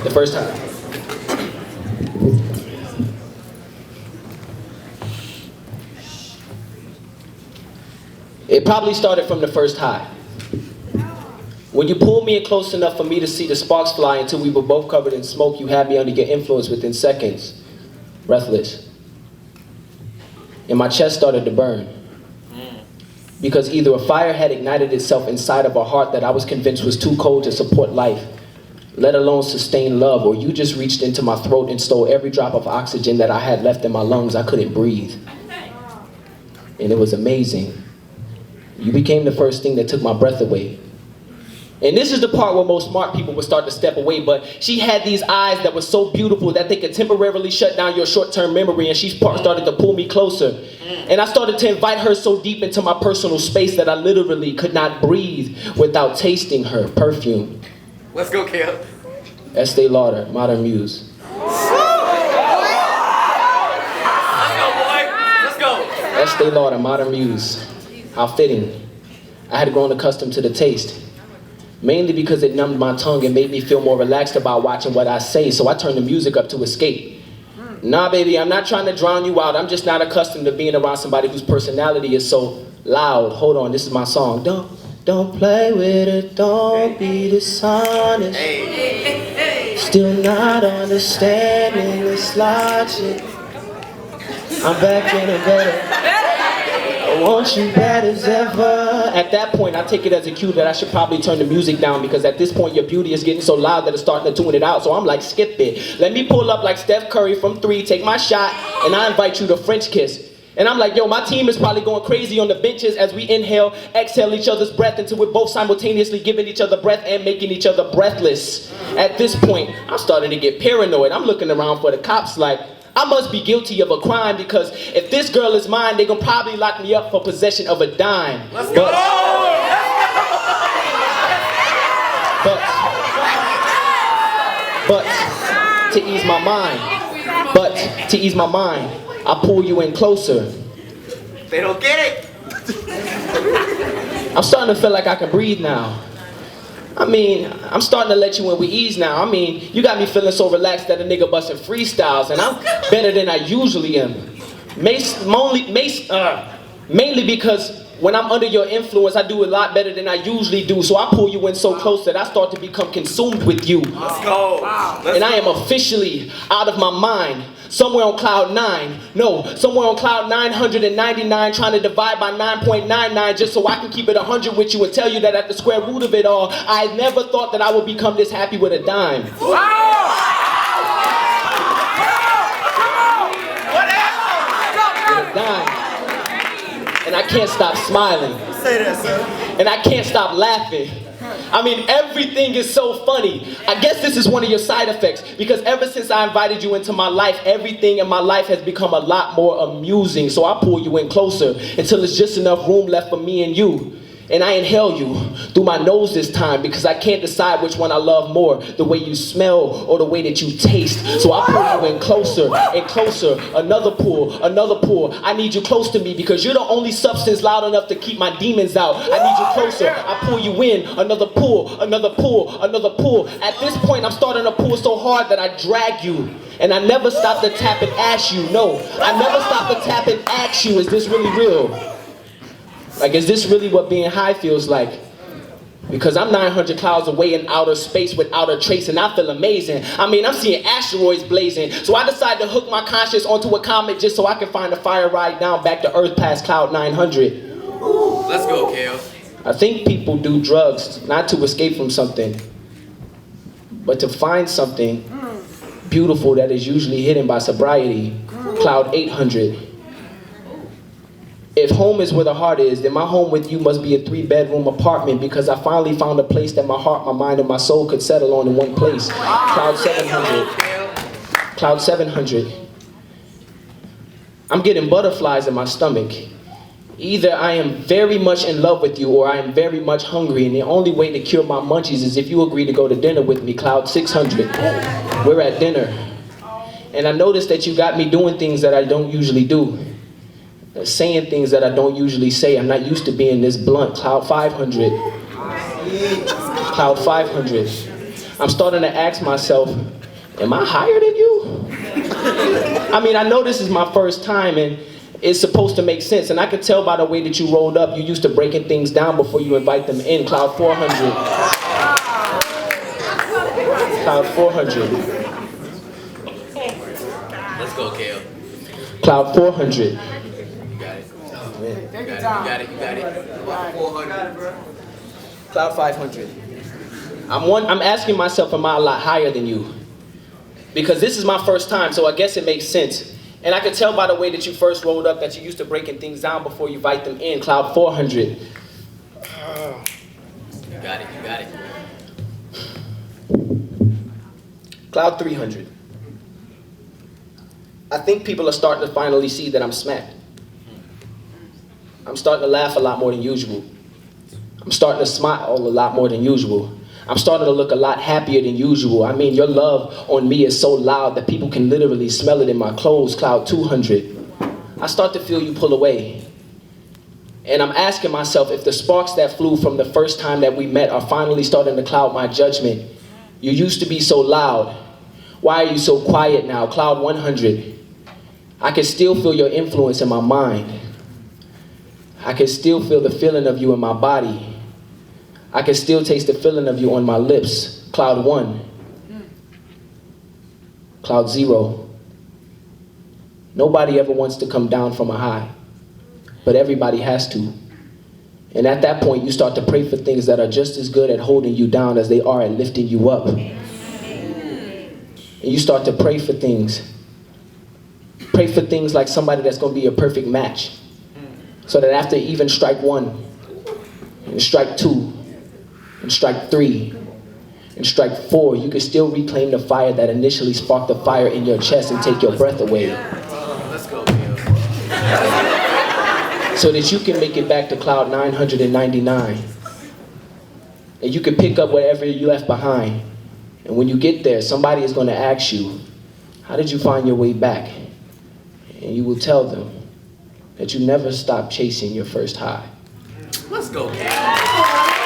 The first time. It probably started from the first high. When you pulled me in close enough for me to see the sparks fly until we were both covered in smoke, you had me under your influence within seconds, breathless. And my chest started to burn. Because either a fire had ignited itself inside of a heart that I was convinced was too cold to support life, let alone sustain love, or you just reached into my throat and stole every drop of oxygen that I had left in my lungs. I couldn't breathe. And it was amazing. You became the first thing that took my breath away. And this is the part where most smart people would start to step away, but she had these eyes that were so beautiful that they could temporarily shut down your short-term memory, and she started to pull me closer. And I started to invite her so deep into my personal space that I literally could not breathe without tasting her perfume. Let's go, Kale. Estee Lauder, Modern Muse. Let's go, boy. Let's go. Estee Lauder, Modern Muse. How fitting. I had grown accustomed to the taste. Mainly because it numbed my tongue and made me feel more relaxed about watching what I say, so I turned the music up to escape. Nah, baby, I'm not trying to drown you out. I'm just not accustomed to being around somebody whose personality is so loud. Hold on, this is my song. Don't play with it, don't be dishonest. Still not understanding this logic. I'm back in a better. I want you bad as ever. At that point, I take it as a cue that I should probably turn the music down, because at this point your beauty is getting so loud that it's starting to tune it out. So I'm like, skip it. Let me pull up like Steph Curry from 3, take my shot, and I invite you to French kiss. And I'm like, yo, my team is probably going crazy on the benches as we inhale, exhale each other's breath until we're both simultaneously giving each other breath and making each other breathless. At this point, I'm starting to get paranoid. I'm looking around for the cops like, I must be guilty of a crime, because if this girl is mine, they're gonna probably lock me up for possession of a dime. Let's go! But to ease my mind, I pull you in closer. They don't get it! I'm starting to feel like I can breathe now. I mean, I'm starting to let you in with ease now. I mean, you got me feeling so relaxed that a nigga busting freestyles, and I'm better than I usually am. Mainly because when I'm under your influence, I do a lot better than I usually do. So I pull you in so close that I start to become consumed with you. Let's go. And I am officially out of my mind. Somewhere on cloud 9. No, somewhere on cloud 999, trying to divide by 9.99 just so I can keep it 100 with you and tell you that at the square root of it all, I never thought that I would become this happy with a dime. Wow. With a dime. And I can't stop smiling. Say that, sir. And I can't stop laughing. I mean, everything is so funny. I guess this is one of your side effects, because ever since I invited you into my life, everything in my life has become a lot more amusing. So I pull you in closer until there's just enough room left for me and you. And I inhale you through my nose this time, because I can't decide which one I love more, the way you smell or the way that you taste. So I pull you in closer and closer. Another pull, another pull. I need you close to me because you're the only substance loud enough to keep my demons out. I need you closer. I pull you in. Another pull, another pull, another pull. At this point, I'm starting to pull so hard that I drag you. And I never stop to tap and ask you. No, I never stop to tap and ask you, is this really real? Like, is this really what being high feels like? Because I'm 900 clouds away in outer space without a trace, and I feel amazing. I mean, I'm seeing asteroids blazing. So I decided to hook my conscience onto a comet just so I can find a fire ride down back to Earth past cloud 900. Let's go, Kale. I think people do drugs not to escape from something, but to find something beautiful that is usually hidden by sobriety. Cloud 800. If home is where the heart is, then my home with you must be a 3-bedroom apartment, because I finally found a place that my heart, my mind, and my soul could settle on in one place. Cloud 700. Cloud 700. I'm getting butterflies in my stomach. Either I am very much in love with you or I am very much hungry, and the only way to cure my munchies is if you agree to go to dinner with me. Cloud 600. We're at dinner. And I noticed that you got me doing things that I don't usually do. Saying things that I don't usually say. I'm not used to being this blunt. Cloud 500. Cloud 500. I'm starting to ask myself, am I higher than you? I mean, I know this is my first time and it's supposed to make sense. And I could tell by the way that you rolled up, you used to breaking things down before you invite them in. Cloud 400. Cloud 400. Let's go, Kale. Cloud 400. You got it. You got it. 400. Cloud 500. I'm asking myself, am I a lot higher than you? Because this is my first time, so I guess it makes sense. And I could tell by the way that you first rolled up that you used to breaking things down before you invite them in. Cloud 400. You got it. Cloud 300. I think people are starting to finally see that I'm smacked. I'm starting to laugh a lot more than usual. I'm starting to smile a lot more than usual. I'm starting to look a lot happier than usual. I mean, your love on me is so loud that people can literally smell it in my clothes. Cloud 200. I start to feel you pull away. And I'm asking myself if the sparks that flew from the first time that we met are finally starting to cloud my judgment. You used to be so loud. Why are you so quiet now? Cloud 100. I can still feel your influence in my mind. I can still feel the feeling of you in my body. I can still taste the feeling of you on my lips. Cloud 1. Cloud 0. Nobody ever wants to come down from a high, but everybody has to. And at that point, you start to pray for things that are just as good at holding you down as they are at lifting you up. And you start to pray for things. Pray for things like somebody that's going to be a perfect match. So that after even strike 1, and strike 2, and strike 3, and strike 4, you can still reclaim the fire that initially sparked the fire in your chest and take your breath away. Let's go, Kale. So that you can make it back to cloud 999. And you can pick up whatever you left behind. And when you get there, somebody is going to ask you, how did you find your way back? And you will tell them that you never stopped chasing your first high. Let's go, Kale.